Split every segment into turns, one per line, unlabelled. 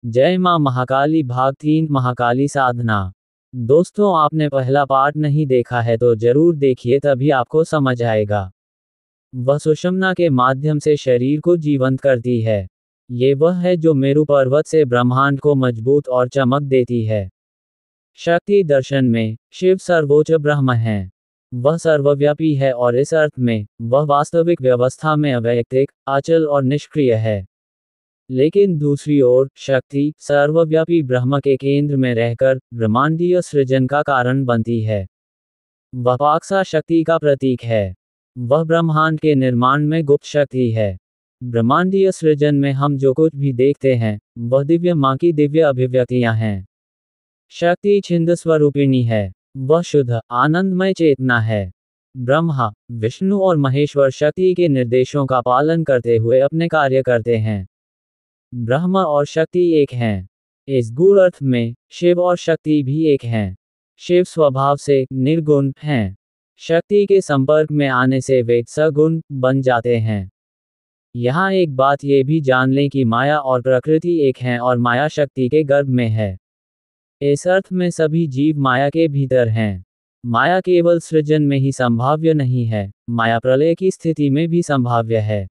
जय मां महाकाली भाग 3 महाकाली साधना। दोस्तों, आपने पहला पार्ट नहीं देखा है तो जरूर देखिए, तभी आपको समझ आएगा। वह सुषुम्ना के माध्यम से शरीर को जीवंत करती है। ये वह है जो मेरु पर्वत से ब्रह्मांड को मजबूत और चमक देती है। शक्ति दर्शन में शिव सर्वोच्च ब्रह्म है। वह सर्वव्यापी है और इस अर्थ में वह वास्तविक व्यवस्था में अवैयक्तिक, अचल और निष्क्रिय है। लेकिन दूसरी ओर शक्ति सर्वव्यापी ब्रह्म के केंद्र में रहकर ब्रह्मांडीय सृजन का कारण बनती है। वह पाकसा शक्ति का प्रतीक है। वह ब्रह्मांड के निर्माण में गुप्त शक्ति है। ब्रह्मांडीय सृजन में हम जो कुछ भी देखते हैं वह दिव्य मां की दिव्य अभिव्यक्तियां हैं। शक्ति छिंद स्वरूपिणी है। वह शुद्ध आनंदमय चेतना है। ब्रह्मा, विष्णु और महेश्वर शक्ति के निर्देशों का पालन करते हुए अपने कार्य करते हैं। ब्रह्म और शक्ति एक हैं। इस गूढ़ अर्थ में शिव और शक्ति भी एक हैं। शिव स्वभाव से निर्गुण हैं। शक्ति के संपर्क में आने से वे सगुण बन जाते हैं। यहाँ एक बात ये भी जान लें कि माया और प्रकृति एक हैं और माया शक्ति के गर्भ में है। इस अर्थ में सभी जीव माया के भीतर हैं। माया केवल सृजन में ही संभाव्य नहीं है, माया प्रलय की स्थिति में भी संभाव्य है।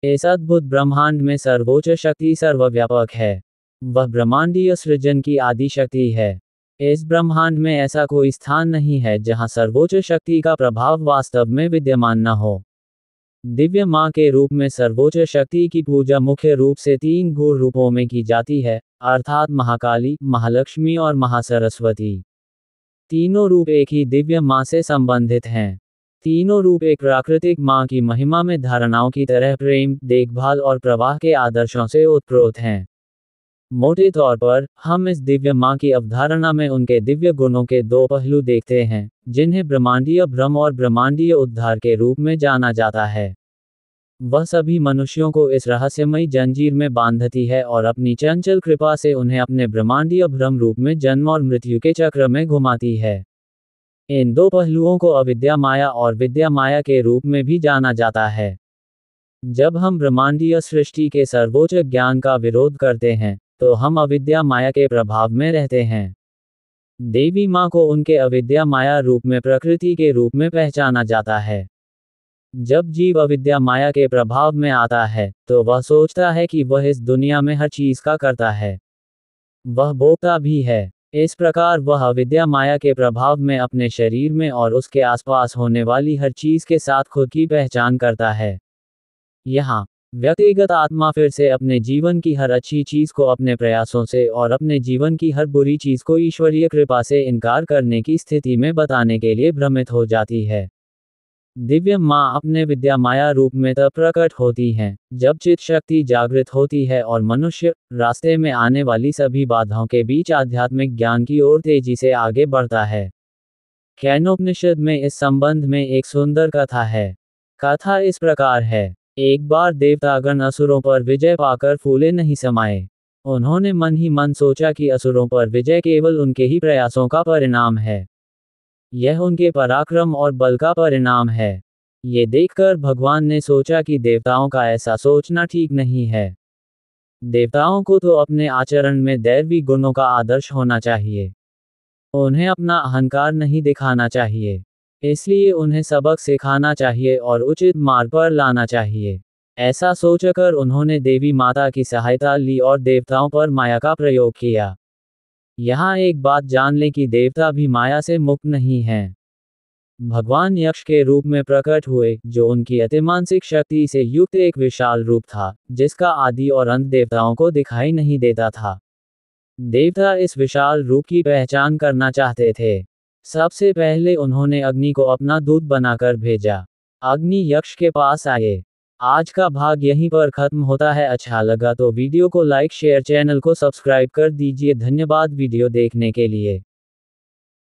इस अद्भुत ब्रह्मांड में सर्वोच्च शक्ति सर्वव्यापक है। वह ब्रह्मांडीय सृजन की आदि शक्ति है। इस ब्रह्मांड में ऐसा कोई स्थान नहीं है जहां सर्वोच्च शक्ति का प्रभाव वास्तव में विद्यमान न हो। दिव्य मां के रूप में सर्वोच्च शक्ति की पूजा मुख्य रूप से 3 गूढ़ रूपों में की जाती है, अर्थात महाकाली, महालक्ष्मी और महासरस्वती। तीनों रूप एक ही दिव्य मां से संबंधित हैं। तीनों रूप एक प्राकृतिक मां की महिमा में धारणाओं की तरह प्रेम, देखभाल और प्रवाह के आदर्शों से ओतप्रोत हैं। मोटे तौर पर हम इस दिव्य मां की अवधारणा में उनके दिव्य गुणों के 2 पहलू देखते हैं, जिन्हें ब्रह्मांडीय भ्रम और ब्रह्मांडीय उद्धार के रूप में जाना जाता है। वह सभी मनुष्यों को इस रहस्यमयी जंजीर में बांधती है और अपनी चंचल कृपा से उन्हें अपने ब्रह्मांडीय भ्रम रूप में जन्म और मृत्यु के चक्र में घुमाती है। इन 2 पहलुओं को अविद्या माया और विद्या माया के रूप में भी जाना जाता है। जब हम ब्रह्मांडीय सृष्टि के सर्वोच्च ज्ञान का विरोध करते हैं तो हम अविद्या माया के प्रभाव में रहते हैं। देवी मां को उनके अविद्या माया रूप में प्रकृति के रूप में पहचाना जाता है। जब जीव अविद्या माया के प्रभाव में आता है तो वह सोचता है कि वह इस दुनिया में हर चीज का करता है। वह भोगता भी है। इस प्रकार वह अविद्या माया के प्रभाव में अपने शरीर में और उसके आसपास होने वाली हर चीज के साथ खुद की पहचान करता है। यहाँ व्यक्तिगत आत्मा फिर से अपने जीवन की हर अच्छी चीज को अपने प्रयासों से और अपने जीवन की हर बुरी चीज को ईश्वरीय कृपा से इनकार करने की स्थिति में बताने के लिए भ्रमित हो जाती है। दिव्य मां अपने विद्या माया रूप में तब प्रकट होती हैं जब चित्त शक्ति जागृत होती है और मनुष्य रास्ते में आने वाली सभी बाधाओं के बीच आध्यात्मिक ज्ञान की ओर तेजी से आगे बढ़ता है। कैनोपनिषद में इस संबंध में एक सुंदर कथा है। कथा इस प्रकार है। एक बार देवतागण असुरों पर विजय पाकर फूले नहीं समाये। उन्होंने मन ही मन सोचा कि असुरों पर विजय केवल उनके ही प्रयासों का परिणाम है। यह उनके पराक्रम और बल का परिणाम है। ये देखकर भगवान ने सोचा कि देवताओं का ऐसा सोचना ठीक नहीं है। देवताओं को तो अपने आचरण में दैवी गुणों का आदर्श होना चाहिए। उन्हें अपना अहंकार नहीं दिखाना चाहिए। इसलिए उन्हें सबक सिखाना चाहिए और उचित मार्ग पर लाना चाहिए। ऐसा सोचकर उन्होंने देवी माता की सहायता ली और देवताओं पर माया का प्रयोग किया। यहाँ एक बात जान लें कि देवता भी माया से मुक्त नहीं हैं। भगवान यक्ष के रूप में प्रकट हुए, जो उनकी अतिमानसिक शक्ति से युक्त एक विशाल रूप था, जिसका आदि और अंत देवताओं को दिखाई नहीं देता था। देवता इस विशाल रूप की पहचान करना चाहते थे। सबसे पहले उन्होंने अग्नि को अपना दूत बनाकर भेजा। अग्नि यक्ष के पास आए। आज का भाग यहीं पर खत्म होता है। अच्छा लगा तो वीडियो को लाइक, शेयर, चैनल को सब्सक्राइब कर दीजिए। धन्यवाद वीडियो देखने के लिए।